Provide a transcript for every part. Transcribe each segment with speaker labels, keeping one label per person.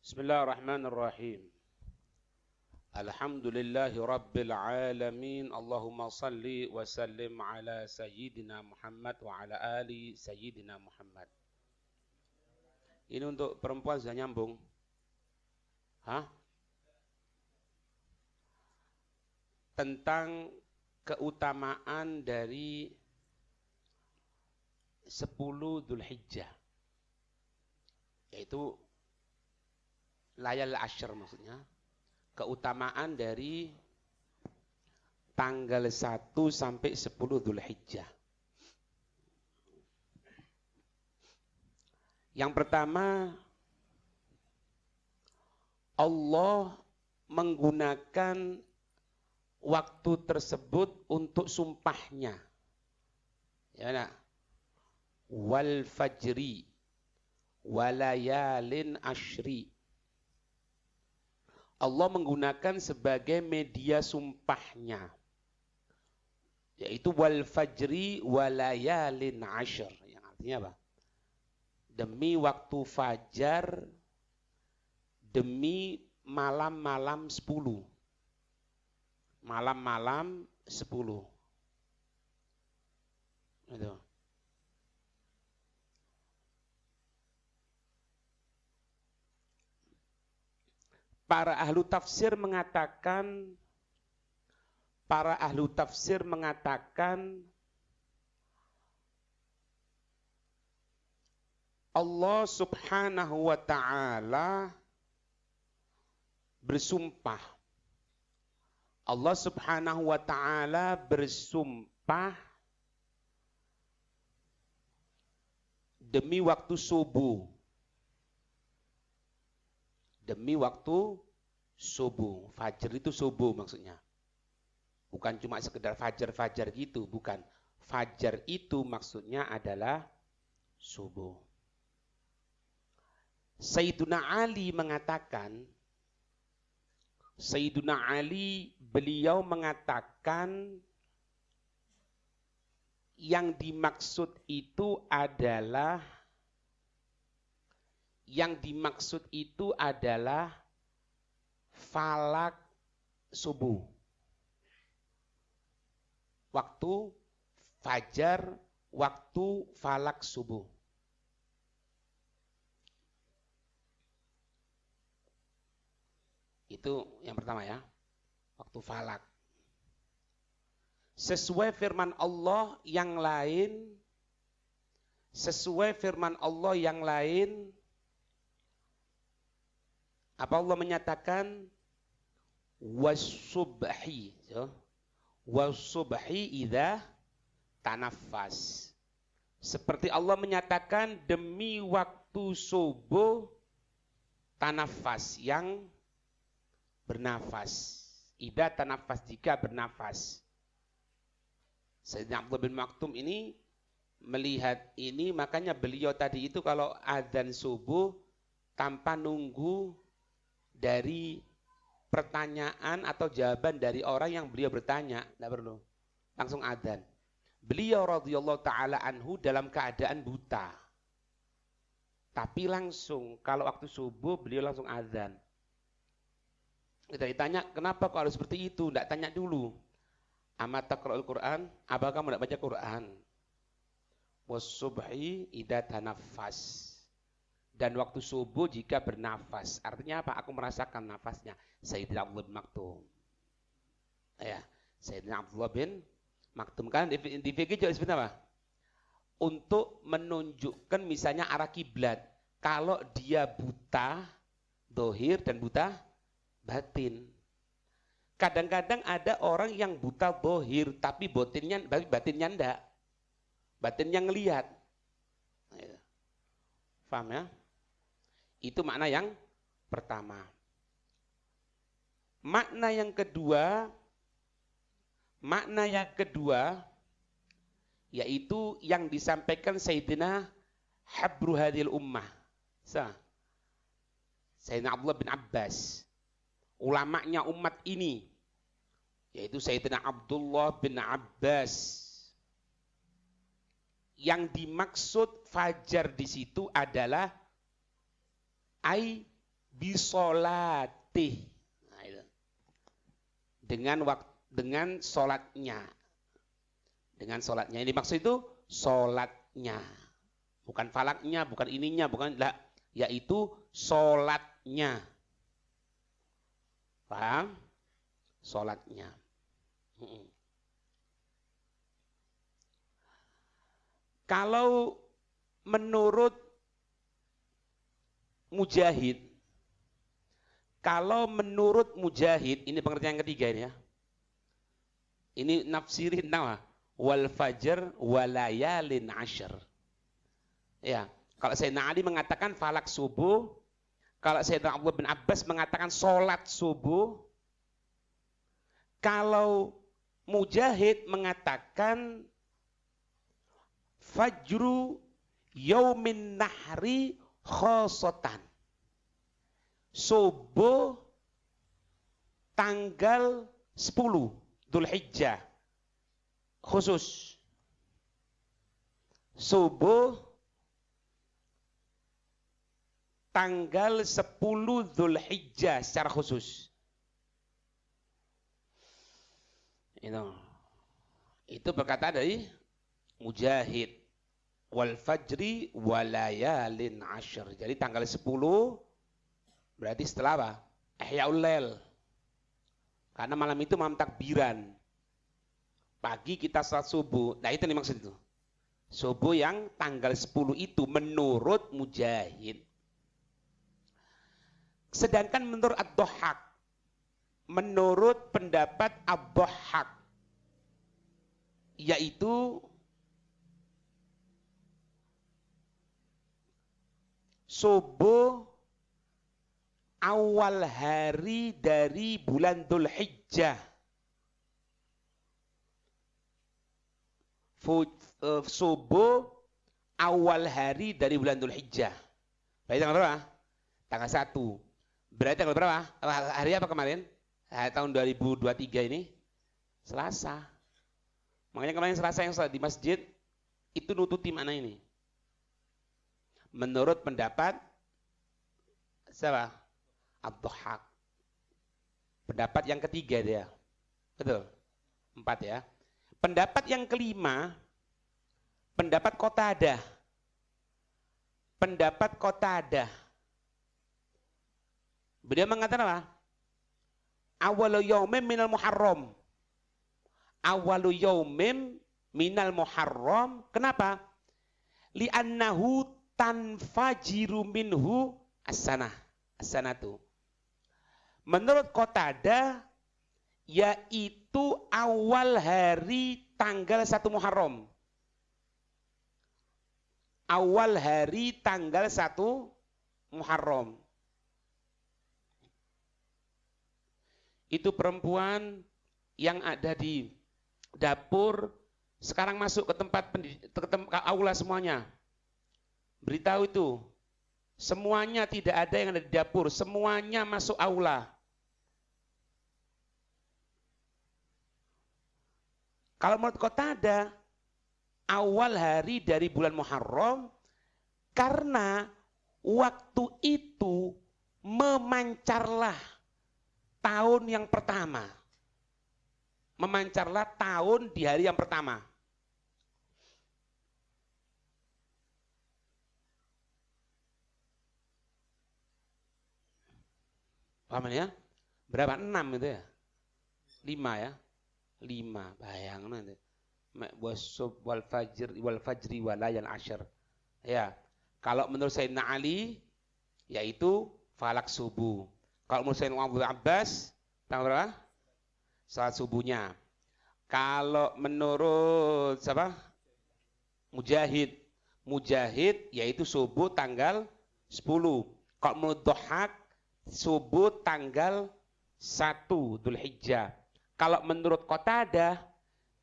Speaker 1: Bismillahirrahmanirrahim. Alhamdulillahi Rabbil Alamin. Allahumma salli wa sallim ala Sayyidina Muhammad wa ala ali Sayyidina Muhammad. Ini untuk perempuan sudah nyambung? Hah? Tentang keutamaan dari 10 Dzulhijjah, yaitu layal asyr, maksudnya keutamaan dari tanggal 1 sampai 10 Dzulhijjah. Yang pertama, Allah menggunakan waktu tersebut untuk sumpahnya. Ya, nak? Wal fajri walayalin ashri. Allah menggunakan sebagai media sumpahnya, yaitu wal fajri walayalin ashr, yang artinya apa? Demi waktu fajar, demi malam-malam 10. Malam-malam 10. Itu. Para ahlu tafsir mengatakan Allah Subhanahu wa ta'ala bersumpah. Allah Subhanahu wa ta'ala bersumpah demi waktu subuh. Demi waktu subuh. Fajar itu subuh maksudnya. Bukan cuma sekedar fajar-fajar gitu, bukan. Fajar itu maksudnya adalah subuh. Sayyiduna Ali mengatakan, beliau mengatakan yang dimaksud itu adalah falak subuh. Waktu fajar, waktu falak subuh. Itu yang pertama ya, waktu falak. Sesuai firman Allah yang lain, apa Allah menyatakan was-subhi, was-subhi idza tanaffas. Seperti Allah menyatakan demi waktu subuh tanafas, yang bernafas. Idza tanafas, jika bernafas. Sayyidina Abdullah bin Maktum ini melihat ini, makanya beliau tadi itu kalau adzan subuh tanpa nunggu dari pertanyaan atau jawaban dari orang yang beliau bertanya, tidak perlu, langsung adzan. Beliau radhiyallahu ta'ala anhu dalam keadaan buta, tapi langsung kalau waktu subuh beliau langsung adzan. Kita ditanya, kenapa kok harus seperti itu? Tidak tanya dulu. Amat taqra'ul Quran? Apakah kamu tidak baca Quran? Was-subhi idza tanaffas. Dan waktu subuh jika bernafas. Artinya apa? Aku merasakan nafasnya. Sayyidina Abdullah bin Maktum. Ya, Sayyidina Abdullah bin Maktum. Kan di fikih juga seperti apa? Untuk menunjukkan misalnya arah kiblat. Kalau dia buta dohir dan buta batin. Kadang-kadang ada orang yang buta dohir tapi batinnya enggak. Batinnya ngelihat. Paham ya? Itu makna yang pertama. Makna yang kedua yaitu yang disampaikan Sayyidina Habru hadhil ummah. Sayyidina Abdullah bin Abbas, ulamanya umat ini, yaitu Sayyidina Abdullah bin Abbas. Yang dimaksud fajar di situ adalah bisolatih. Nah, itu. Dengan sholatnya. Dengan sholatnya. Ini maksud itu sholatnya. Bukan falaknya, bukan ininya, bukan lah, yaitu sholatnya. Paham? Sholatnya. Kalau menurut Mujahid, ini pengertian yang ketiga ini ya. Ini nafsirin nama wal fajr walayalin ashar. Ya, kalau Sayyidina Ali mengatakan falak subuh, kalau Sayyidina Abdullah bin Abbas mengatakan sholat subuh, kalau Mujahid mengatakan fajru yaumin nahri khosotan. Subuh tanggal 10 Dzulhijjah khusus. Subuh tanggal 10 Dzulhijjah secara khusus. Itu perkataan dari Mujahid. Wal fajri walayalin ashar. Jadi tanggal 10 berarti setelah apa? Ihyaul Lail. Karena malam itu malam takbiran. Pagi kita salat subuh. Nah itu nih maksud itu. Subuh yang tanggal 10 itu menurut Mujahid. Sedangkan menurut Ad-Dhahhak, menurut pendapat Ad-Dhahhak, yaitu subuh awal hari dari bulan Dzulhijjah. Subuh awal hari dari bulan Dzulhijjah. Berarti tanggal berapa? Tanggal 1. Berarti tanggal berapa? Hari apa kemarin? Tahun 2023 ini? Selasa. Makanya kemarin Selasa yang salat di masjid itu nututi mana ini? Menurut pendapat siapa? Ad-Dhahhak. Pendapat yang ketiga dia. Betul? 4 ya. Pendapat yang kelima, pendapat Qatadah. Pendapat Qatadah. Beliau mengatakan apa? Awalu yaumin minal muharram. Awalu yaumin minal muharram. Kenapa? Li'annahu tanfajiru minhu as-sanah. As-sanatu. Menurut Qatadah, yaitu awal hari tanggal 1 Muharram. Awal hari tanggal 1 Muharram. Itu perempuan yang ada di dapur, sekarang masuk ke tempat aula semuanya. Beritahu itu. Semuanya tidak ada yang ada di dapur, semuanya masuk aula. Kalau menurut Qatadah, awal hari dari bulan Muharram, karena waktu itu memancarlah tahun yang pertama. Memancarlah tahun di hari yang pertama. Paham ya? Berapa? 6 itu ya? 5 ya? 5. Bayang nanti. Wasub wal fajri walayal ashar. Ya. Kalau menurut Sayyidina Ali, yaitu falak subuh. Kalau menurut Sayyidina Abdul Abbas, tanggal berapa? Salat subuhnya. Kalau menurut siapa? Mujahid. Mujahid yaitu subuh tanggal 10. Kalau menurut Dhahhak, subuh tanggal 1 Dzulhijjah. Kalau menurut Qatadah,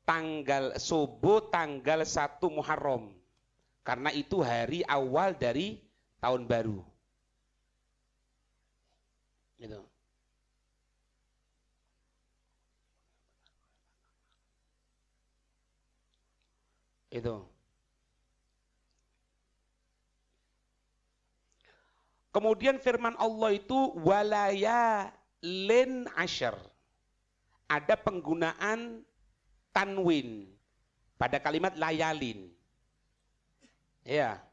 Speaker 1: tanggal subuh tanggal 1 Muharram. Karena itu hari awal dari tahun baru. Gitu. Itu. Kemudian firman Allah itu walayalin asyr. Ada penggunaan tanwin pada kalimat layalin. Ya.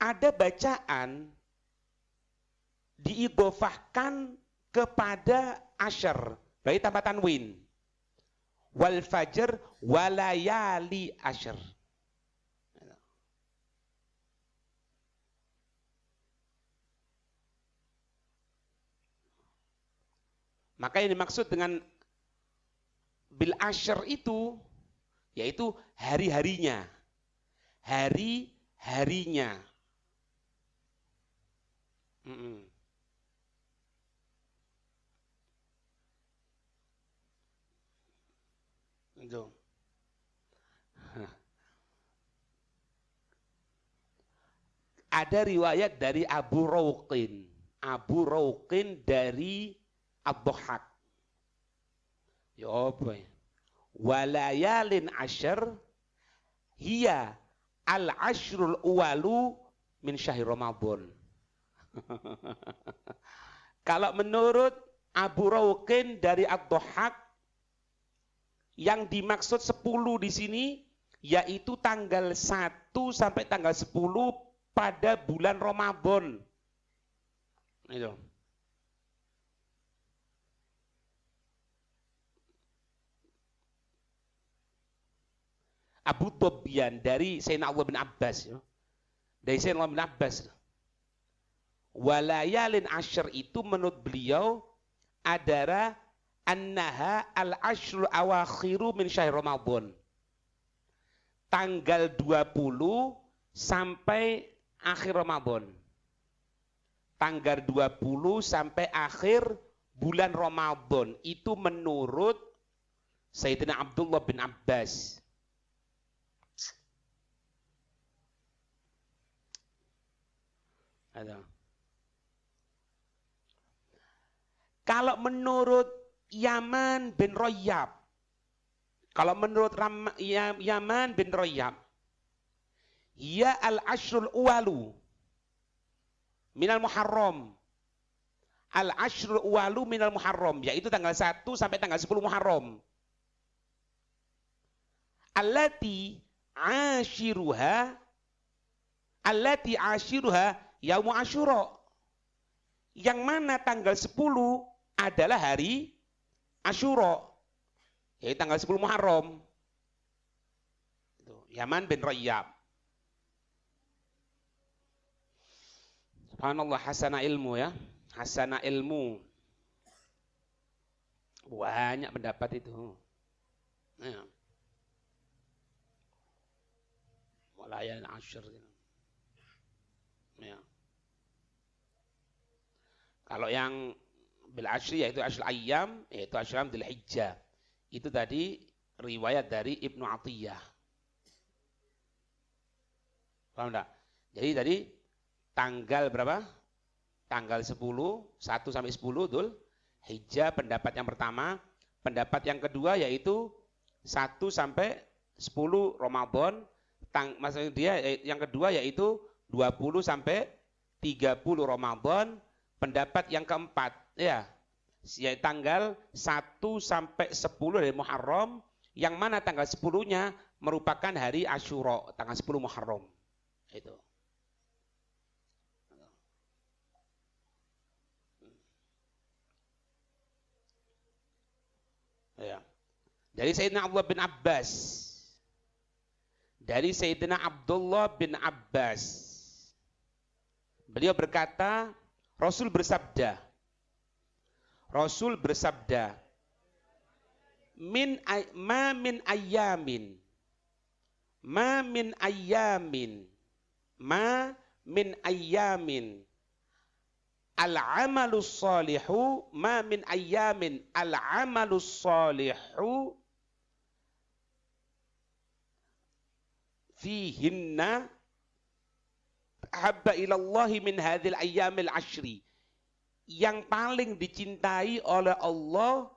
Speaker 1: Ada bacaan diidhofahkan kepada asyr, berarti tanpa tanwin. Wal fajr walayali asyr. Maka yang dimaksud dengan bil asyr itu yaitu hari-harinya. Hari-harinya. Itu. Ada riwayat dari Abu Rawqin. Abu Rawqin dari Ad-Dhahhak. Ya apa ya? Walayalin asyr hiya al-asyrul uwalu min syahri Ramadan. Kalau menurut Abu Rawqin dari Ad-Dhahhak, yang dimaksud 10 di sini yaitu tanggal 1 sampai tanggal 10 pada bulan Ramadan. Itu. Abu Tobyan dari Sayyidina Allah bin Abbas. Dari Sayyidina Allah bin Abbas. Walayalin asyr itu menurut beliau adalah annaha al-ashrul awakhiru min syahr Ramadan. Tanggal 20 sampai akhir Ramadan. Tanggal 20 sampai akhir bulan Ramadan. Itu menurut Sayyidina Abdullah bin Abbas. Ada. Kalau menurut Yaman bin Royyab, Yaman bin Royyab, ya al-ashrul uwalu minal Muharram. Al-ashrul uwalu minal Muharram, yaitu tanggal 1 sampai tanggal 10 Muharram. Allati ashiruha yaumu Asyura. Yang mana tanggal 10 adalah hari Asyura, yaitu tanggal 10 Muharram. Yaman bin Royyab. Subhanallah, hasanah ilmu ya. Hasanah ilmu. Banyak pendapat itu. Ya. Walayan asyr. Ya. Kalau yang bil asyri yaitu asyr ayyam, yaitu asyram dzul hijjah. Itu tadi riwayat dari Ibnu Atiyah. Paham enggak? Jadi tadi tanggal berapa? Tanggal 10, 1 sampai 10 Dzul Hijjah pendapat yang pertama. Pendapat yang kedua yaitu 1 sampai 10 Ramadan. Maksudnya dia yang kedua yaitu 20 sampai 30 Ramadan. Pendapat yang keempat ya, yaitu tanggal 1 sampai 10 dari Muharram, yang mana tanggal 10-nya merupakan hari Asyura, tanggal 10 Muharram. Itu. Ya. Dari Sayyidina Abdullah bin Abbas. Dari Sayyidina Abdullah bin Abbas. Beliau berkata, Rasul bersabda, ma min ayyamin al-amalus salihu fihinna habba ilallahi min hadhil ayyamil ashri. Yang paling dicintai oleh Allah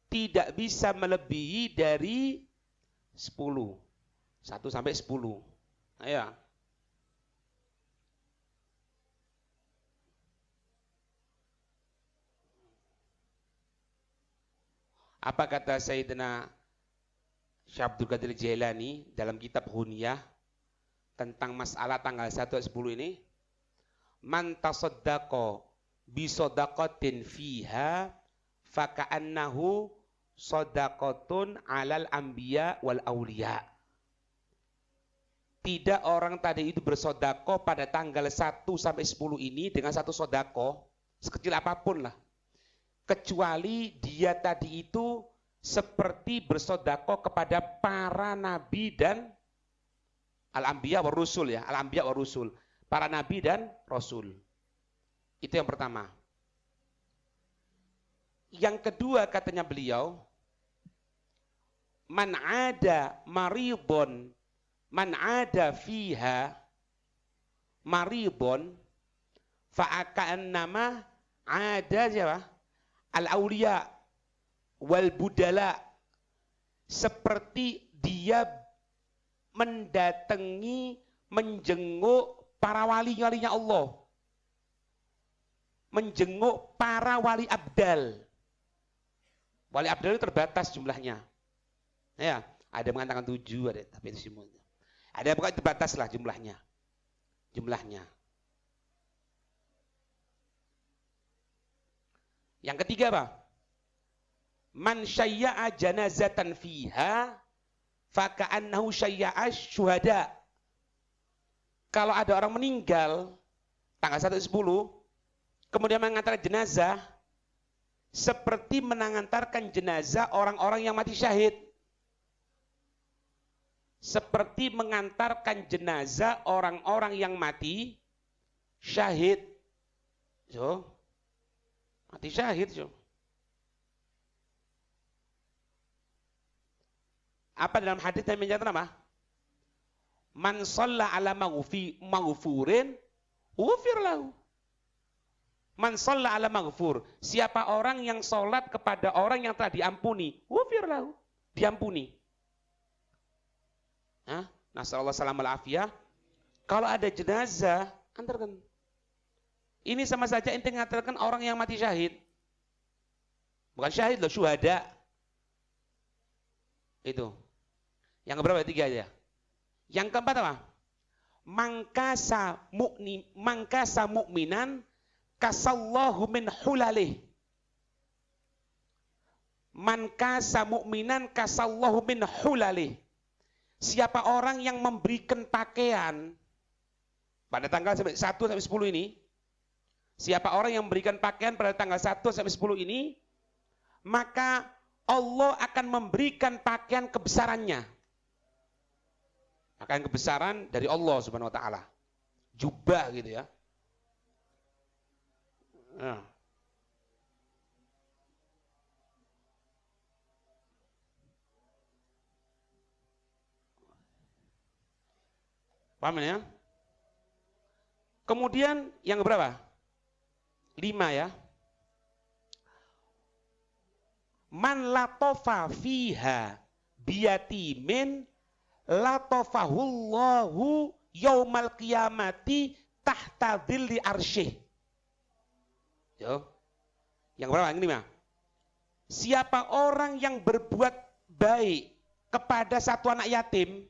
Speaker 1: tidak bisa melebihi dari 10. 1 sampai 10. Ayo. Apa kata Sayyidina Syekh Abdul Qadir Jailani dalam kitab Hunyah tentang masalah tanggal 1 10 ini? Man tasaddaqa bi shadaqatin fiha faka'annahu shadaqatun 'alal anbiya wal auliya. Tidak orang tadi itu bersodako pada tanggal 1 sampai 10 ini dengan satu sodako, sekecil apapun lah. Kecuali dia tadi itu seperti bersodako kepada para nabi dan al-anbiya wa rusul ya, al-anbiya wa rusul, para nabi dan rasul. Itu yang pertama. Yang kedua katanya beliau, man ada maridun, man ada fiha maridun fa'aka'annama ada siapa? Al-awliya wal budala, seperti dia mendatangi, menjenguk para wali-walinya Allah, menjenguk para wali abdal. Wali abdal itu terbatas jumlahnya, ya, ada yang mengatakan 7, ada, tapi itu semua ada yang bukan terbatas lah jumlahnya. Yang ketiga apa? Man syayya'a janazatan fiha faka'annahu syayya'a syuhada. Kalau ada orang meninggal tanggal 1 10 kemudian mengantarkan jenazah, seperti mengantarkan jenazah orang-orang yang mati syahid. Seperti mengantarkan jenazah orang-orang yang mati syahid. So, mati syahid. So. Apa dalam hadis yang menyatakan apa? Man shalla ala maghfurin ghufir lahu. Man shalla ala maghfur. Siapa orang yang sholat kepada orang yang telah diampuni, ghufir lahu, diampuni. Nasallallahu salam al-afiyah. Kalau ada jenazah, antarkan. Ini sama saja ente mengantarkan orang yang mati syahid. Bukan syahid loh, syuhada. Itu. Yang keberapa? 3 aja. Yang keempat apa? Mangkasa mu'minan kasallahu min hulalih. Mangkasa mu'minan kasallahu min hulalih. Siapa orang yang memberikan pakaian pada tanggal 1 sampai 10 ini, siapa orang yang memberikan pakaian pada tanggal 1 sampai 10 ini, maka Allah akan memberikan pakaian kebesarannya. Pakaian kebesaran dari Allah Subhanahu wa taala. Jubah gitu ya. Nah. Paham ya? Kemudian yang berapa? 5 ya. Man latofa fiha biyatimin latofahullahu yaumal qiyamati tahta dhilli arsyih. Yo. Yang berapa? Yang 5. Siapa orang yang berbuat baik kepada satu anak yatim,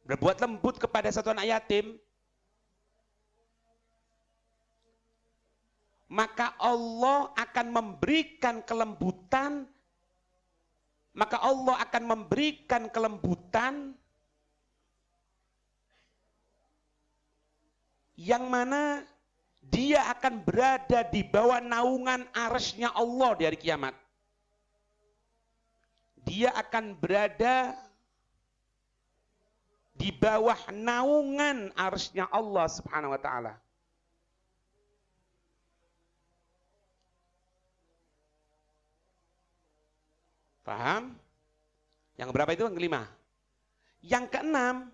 Speaker 1: berbuat lembut kepada satu anak yatim, maka Allah akan memberikan kelembutan, yang mana dia akan berada di bawah naungan arsy-Nya Allah di hari kiamat. Dia akan berada di bawah naungan arsy-Nya Allah Subhanahu wa taala. Paham? Yang berapa itu? Yang kelima. Yang keenam,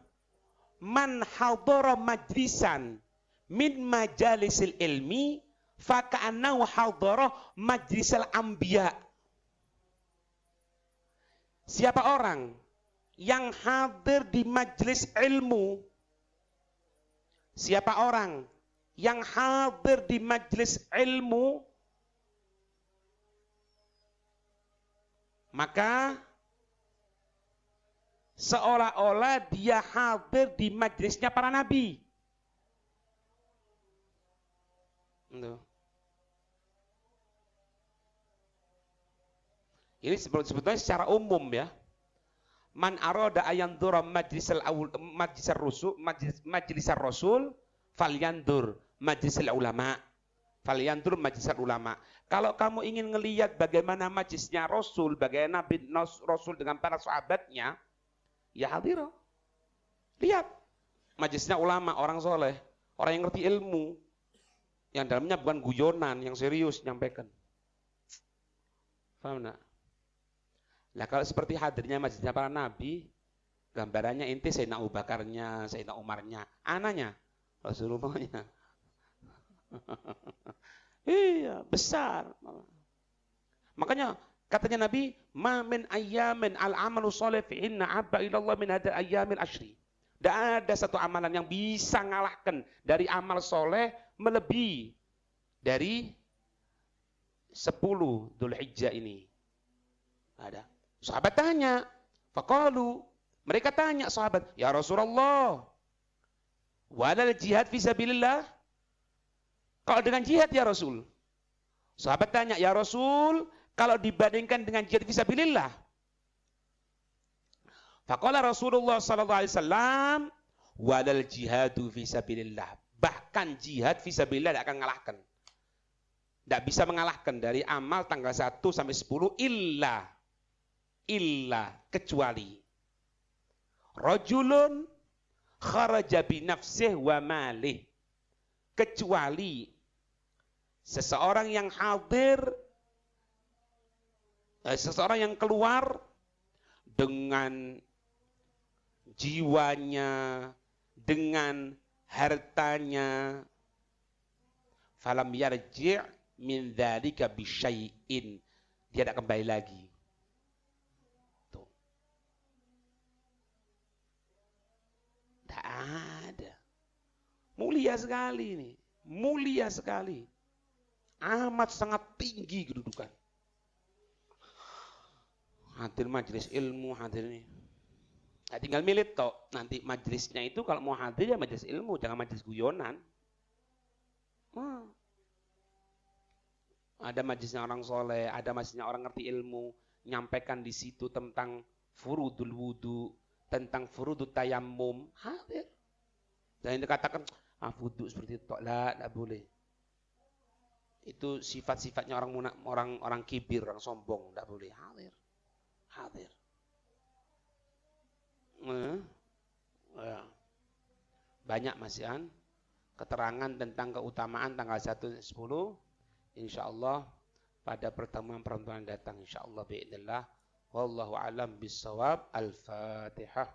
Speaker 1: man hadara majlisan min majalisil ilmi faka'annahu hadara majlisal anbiya. Siapa orang yang hadir di majelis ilmu, siapa orang yang hadir di majelis ilmu, Maka seolah-olah dia hadir di majelisnya para nabi. Ini sebetulnya secara umum ya. Man arada ayandura majlisar rasul falyandur majlisal ulama. Falyandur majlisal ulama. Kalau kamu ingin ngelihat bagaimana majlisnya Rasul, bagaimana Nabi Rasul dengan para sahabatnya, ya hadir. Lihat majlisnya ulama, orang soleh, orang yang ngerti ilmu, yang dalamnya bukan guyonan, yang serius nyampaikan. Paham enggak? Nah kalau seperti hadirnya majlisnya para nabi, gambarannya inti Sayyidina Abu Bakarnya, Sayyidina Umarnya, anaknya, Rasulullahnya. Iya, besar. Makanya katanya Nabi, "Ma min ayyamin al-amalu shalih fihinna abba ilallah min hadal ayyamil ashri." Tidak ada satu amalan yang bisa ngalahkan dari amal soleh melebihi dari 10 Dzulhijjah ini. Ada. Sahabat tanya, faqalu, mereka tanya sahabat, "Ya Rasulullah, walal jihad fisabilillah?" Kalau dengan jihad ya Rasul. Sahabat tanya, "Ya Rasul, kalau dibandingkan dengan jihad fisabilillah?" Faqala Rasulullah sallallahu alaihi wasallam, "Walal jihadu fisabilillah." Bahkan jihad fisabilillah tidak akan mengalahkan. Tidak bisa mengalahkan dari amal tanggal 1 sampai 10 illa kecuali rajulun kharaja bi nafsihi wa malih, kecuali seseorang yang hadir, seseorang yang keluar dengan jiwanya, dengan hartanya, falam yarji' min dzalika bi syai'in, dia tidak kembali lagi. Ada. Mulia sekali ini. Mulia sekali. Amat sangat tinggi kedudukan. Hadir majelis ilmu, hadir ini. Nah, tinggal milih toh. Nanti majelisnya itu kalau mau hadir ya majelis ilmu, jangan majelis guyonan. Ada majelisnya orang soleh, ada majelisnya orang ngerti ilmu, nyampaikan di situ tentang furudul wudu, tentang furudut tayammum, hadir. Dan dikatakan, wudu seperti itu, tidak boleh. Itu sifat-sifatnya orang kibir, orang sombong, tidak boleh. Hadir. Banyak masihan keterangan tentang keutamaan tanggal 1 10. Insyaallah pada pertemuan datang insyaallah biidznillah. Wallahu a'lam bissawab. Al-Fatihah.